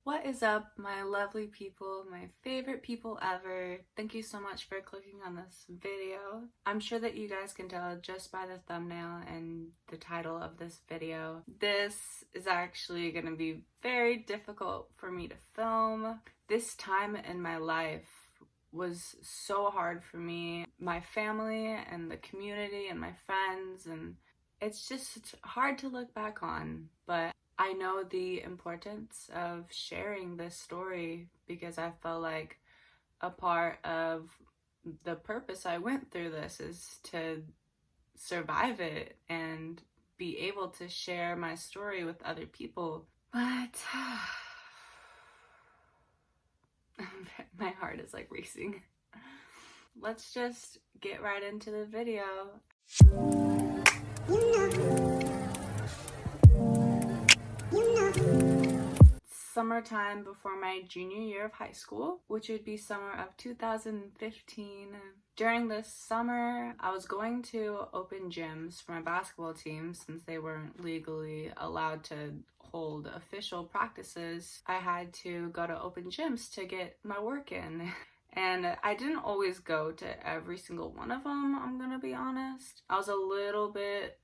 What is up, my lovely people, my favorite people ever? Thank you so much for clicking on this video. I'm sure that you guys can tell just by the thumbnail and the title of this video. This is actually going to be very difficult for me to film. This time in my life was so hard for me, my family and the community and my friends, and it's just hard to look back on, but I know the importance of sharing this story because I felt like a part of the purpose I went through this is to survive it and be able to share my story with other people. But my heart is like racing. Let's just get right into the video. Summertime before my junior year of high school, which would be summer of 2015. During this summer, I was going to open gyms for my basketball team since they weren't legally allowed to hold official practices. I had to go to open gyms to get my work in. And I didn't always go to every single one of them, I'm gonna be honest. I was a little bit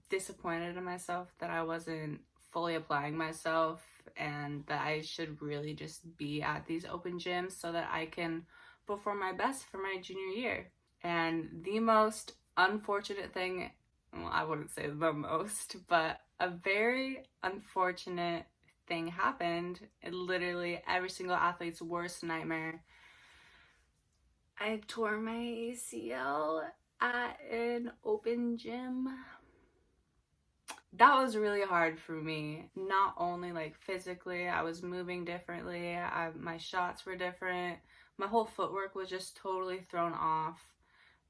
disappointed in myself that I wasn't fully applying myself and that I should really just be at these open gyms so that I can perform my best for my junior year. And the most unfortunate thing, well, I wouldn't say the most, but a very unfortunate thing happened. Literally every single athlete's worst nightmare. I tore my ACL at an open gym. That was really hard for me. Not only like physically, I was moving differently, my shots were different, my whole footwork was just totally thrown off.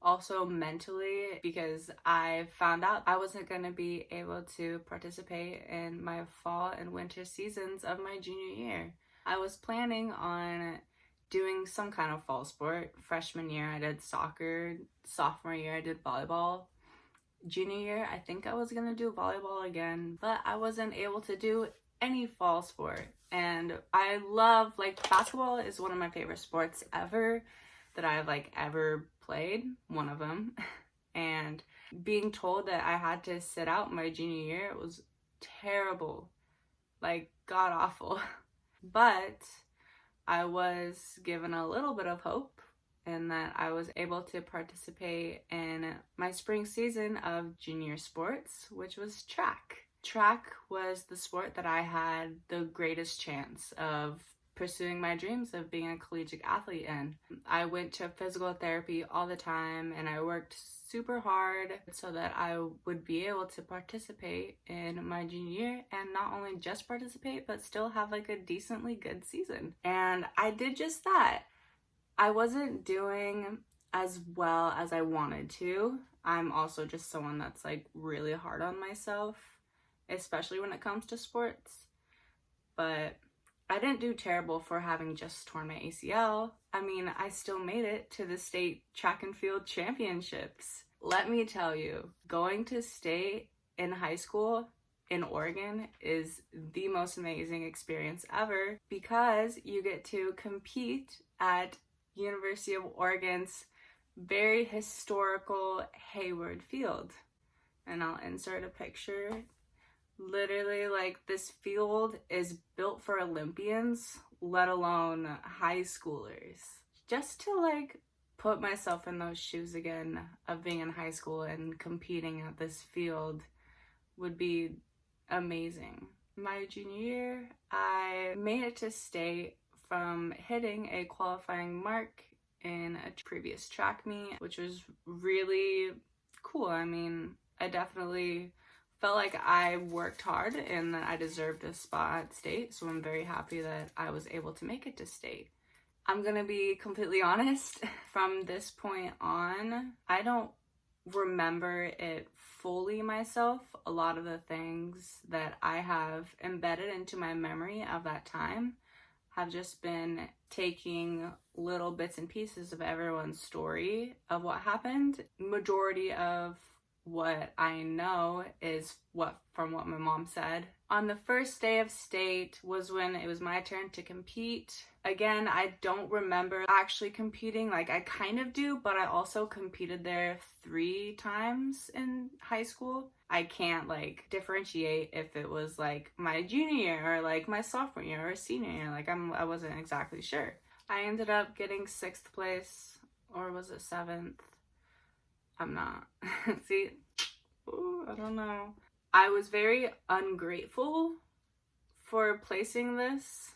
Also mentally, because I found out I wasn't going to be able to participate in my fall and winter seasons of my junior year. I was planning on doing some kind of fall sport. Freshman year I did soccer, sophomore year I did volleyball. Junior year, I think I was gonna do volleyball again, but I wasn't able to do any fall sport. And I love, basketball is one of my favorite sports ever that I've ever played, one of them. And being told that I had to sit out my junior year was terrible, god awful. But I was given a little bit of hope and that I was able to participate in my spring season of junior sports, which was track. Track was the sport that I had the greatest chance of pursuing my dreams of being a collegiate athlete in. I went to physical therapy all the time and I worked super hard so that I would be able to participate in my junior year, and not only just participate but still have a decently good season. And I did just that. I wasn't doing as well as I wanted to. I'm also just someone that's really hard on myself, especially when it comes to sports. But I didn't do terrible for having just torn my ACL. I mean, I still made it to the state track and field championships. Let me tell you, going to state in high school in Oregon is the most amazing experience ever because you get to compete at University of Oregon's very historical Hayward Field. And I'll insert a picture. Literally, this field is built for Olympians, let alone high schoolers. Just to put myself in those shoes again of being in high school and competing at this field would be amazing. My junior year, I made it to state from hitting a qualifying mark in a previous track meet, which was really cool. I mean, I definitely felt like I worked hard and that I deserved a spot at state, so I'm very happy that I was able to make it to state. I'm gonna be completely honest, from this point on, I don't remember it fully myself. A lot of the things that I have embedded into my memory of that time have just been taking little bits and pieces of everyone's story of what happened. Majority of what I know is from what my mom said On the first day of state was when it was my turn to compete. Again, I don't remember actually competing. Like, I kind of do, but I also competed there 3 times in high school. I can't like differentiate if it was like my junior year or like my sophomore year or senior year. Like, I wasn't exactly sure. I ended up getting 6th place, or was it 7th? I'm not. See, ooh, I don't know. I was very ungrateful for placing this.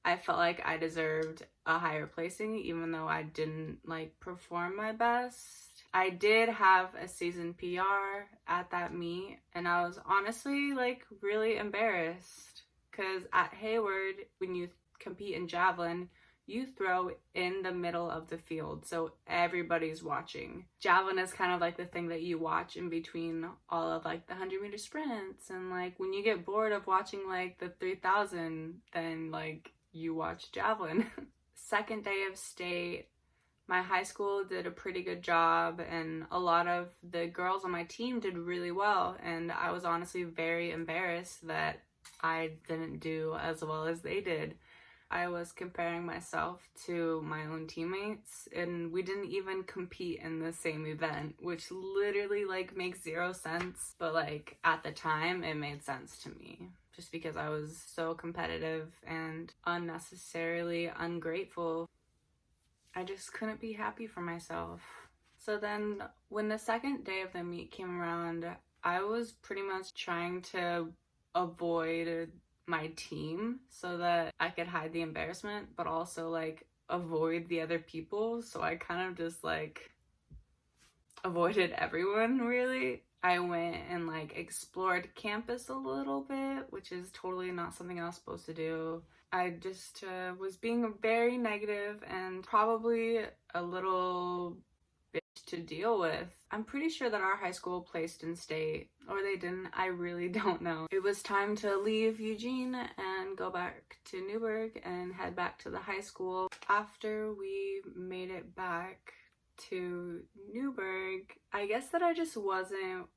I felt like I deserved a higher placing even though I didn't like perform my best. I did have a season PR at that meet, and I was honestly like really embarrassed because at Hayward, when you compete in javelin, you throw in the middle of the field, so everybody's watching. Javelin is kind of like the thing that you watch in between all of like the 100-meter sprints, and like when you get bored of watching like the 3000, then like you watch javelin. Second day of state, my high school did a pretty good job, and a lot of the girls on my team did really well, and I was honestly very embarrassed that I didn't do as well as they did. I was comparing myself to my own teammates, and we didn't even compete in the same event, which literally like makes 0 sense, but like at the time it made sense to me just because I was so competitive and unnecessarily ungrateful. I just couldn't be happy for myself. So then when the second day of the meet came around, I was pretty much trying to avoid my team so that I could hide the embarrassment, but also like avoid the other people. So I kind of just like avoided everyone, really. I went and like explored campus a little bit, which is totally not something I was supposed to do. I just was being very negative and probably a little bitch to deal with. I'm pretty sure that our high school placed in state, or they didn't. I really don't know. It was time to leave Eugene and go back to Newburgh and head back to the high school. After we made it back to Newburgh, I guess that I just wasn't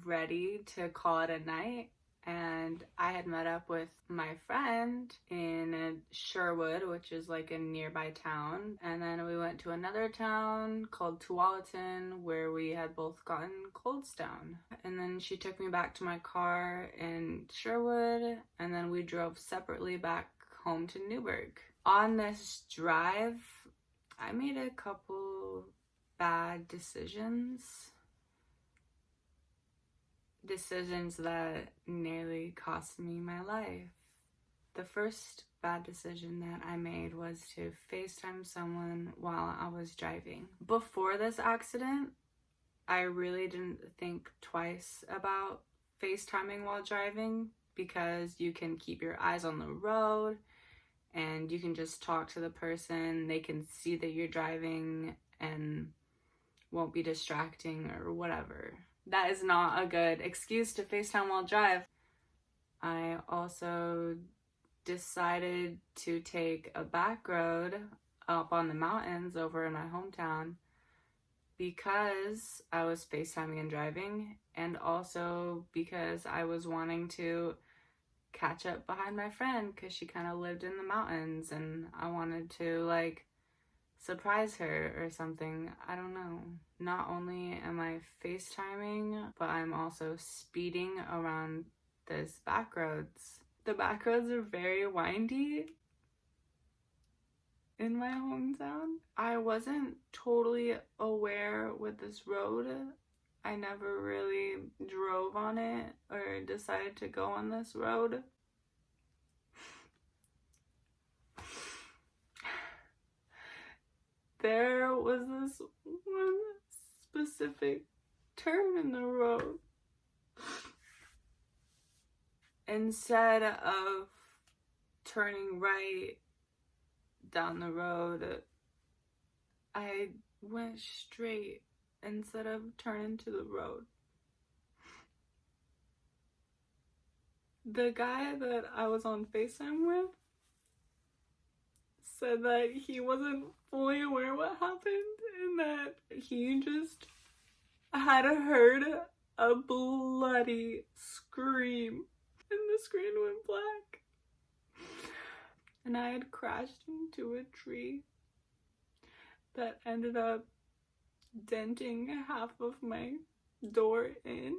ready to call it a night. And I had met up with my friend in Sherwood, which is like a nearby town. And then we went to another town called Tualatin, where we had both gotten cold stone. And then she took me back to my car in Sherwood, and then we drove separately back home to Newburgh. On this drive, I made a couple bad decisions that nearly cost me my life. The first bad decision that I made was to FaceTime someone while I was driving. Before this accident, I really didn't think twice about FaceTiming while driving because you can keep your eyes on the road and you can just talk to the person. They can see that you're driving and won't be distracting or whatever. That is not a good excuse to FaceTime while drive. I also decided to take a back road up on the mountains over in my hometown because I was FaceTiming and driving, and also because I was wanting to catch up behind my friend because she kind of lived in the mountains and I wanted to like surprise her or something. I don't know. Not only am I FaceTiming, but I'm also speeding around this back roads. The back roads are very windy in my hometown. I wasn't totally aware with this road. I never really drove on it or decided to go on this road. There was this one specific turn in the road. Instead of turning right down the road, I went straight instead of turning to the road. The guy that I was on FaceTime with said that he wasn't fully aware what happened and that he just had heard a bloody scream. And the screen went black. And I had crashed into a tree that ended up denting half of my door in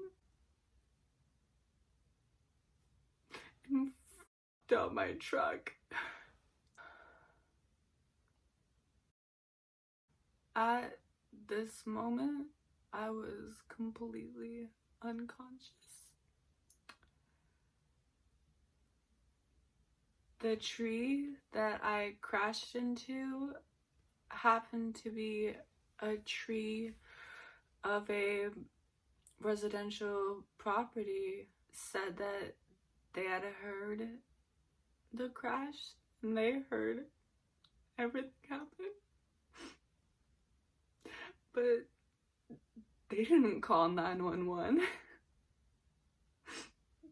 and f***ed up my truck. At this moment, I was completely unconscious. The tree that I crashed into happened to be a tree of a residential property. Said that they had heard the crash and they heard everything happen, but they didn't call 911.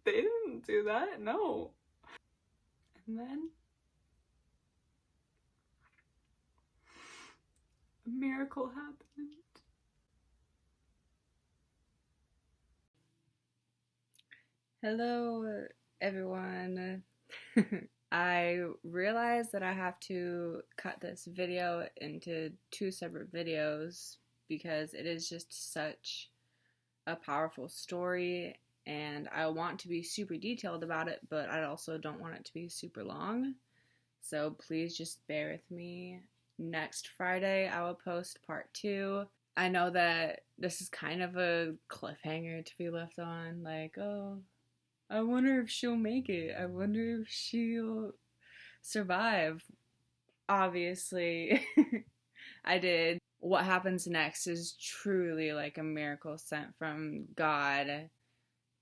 They didn't do that, no. And then a miracle happened. Hello, everyone. I realized that I have to cut this video into 2 separate videos because it is just such a powerful story, and I want to be super detailed about it, but I also don't want it to be super long. So please just bear with me. Next Friday, I will post part 2. I know that this is kind of a cliffhanger to be left on, like, oh, I wonder if she'll make it. I wonder if she'll survive. Obviously, I did. What happens next is truly like a miracle sent from God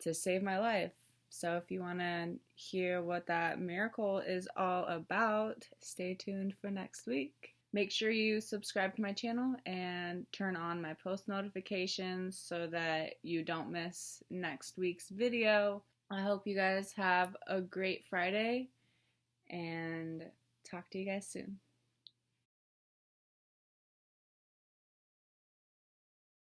to save my life. So if you want to hear what that miracle is all about, stay tuned for next week. Make sure you subscribe to my channel and turn on my post notifications so that you don't miss next week's video. I hope you guys have a great Friday and talk to you guys soon.